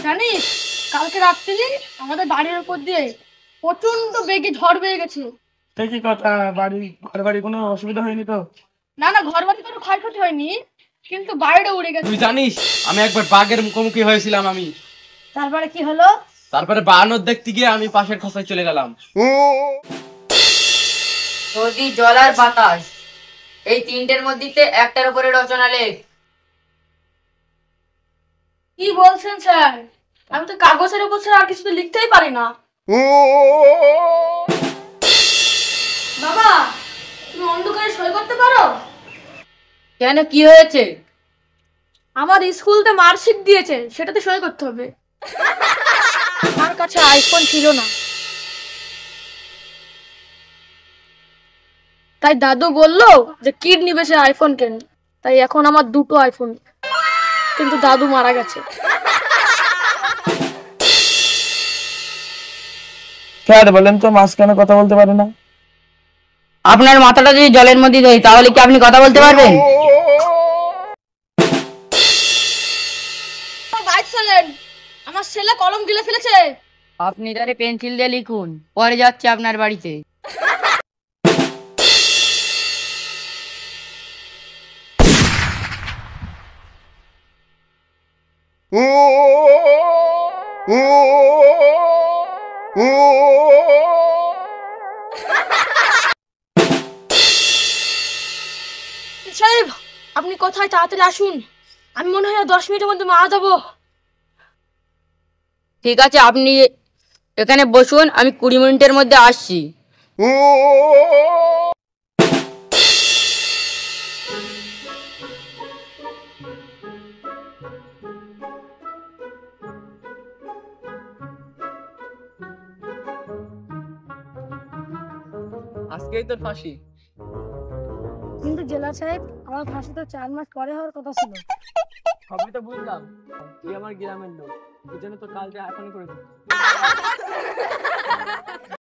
জানিস কালকে রাত্রি আমাদের বাড়ির উপর দিয়ে প্রচন্ড বেগে ঝড় বেয়ে গেছে। কি কথা, ঘর বাড়ি কোনো অসুবিধা হয়নি তো? না না, ঘর বাড়ি কোনো ক্ষয়ক্ষতি হয়নি, কিন্তু বাড়িটা উড়ে গেছে। তুই জানিস আমি একবার বাঘের মুখোমুখি হয়েছিলাম। তারপরে কি হলো? তারপরে বানর দেখতে গিয়ে আমি পাশের খোসায় চলে গেলাম। নদী, জল আর বাতাস, এই তিনটের মধ্যে একটার উপরে রচনা লেখ। কি বলছেন স্যার? আমি তো কাগজের উপর ছাড়া আর কিছু তো লিখতেই পারি না। বাবা, তুমি অন্ধকারে সই করতে পারো? কেন, কি হয়েছে? আমার স্কুলতে মার্কশিট দিয়েছে, সেটাতে সই করতে হবে। আমার কাছে আইফোন ছিল না, তাই দাদু বললো যে কিড নিবে সে আইফোন কেন। তাই এখন আমার দুটো আইফোন, কিন্তু দাদু মারা গেছে। স্যার বলেন তো, মাঝখানে কথা বলতে পারে না? আপনার মাথাটা যদি জলের মধ্যে দেয় তাহলে কি আপনি কথা বলতে পারবেন? বাইক চালেন, আমার ছেলে কলম গিলে ফেলেছে। আপনি তারে পেন্সিল দিয়ে লিখুন, পরে যাচ্ছে আপনার বাড়িতে। সাহেব, আপনি কোথায়? তাড়াতাড়ি আসুন, আমি মনে হয় 10 মিনিটের মধ্যে মারা যাবো। ঠিক আছে, আপনি এখানে বসুন, আমি 20 মিনিটের মধ্যে আসছি। আজকেই তোর ফাঁসি। কিন্তু জেলা সাহেব, আমার ফাঁসি তো 4 মাস পরে হওয়ার কথা ছিল। সবই তো বুঝলাম, তুই আমার গ্রামের লোক, এই জন্য তো কালকে এখনই করে দিচ্ছি।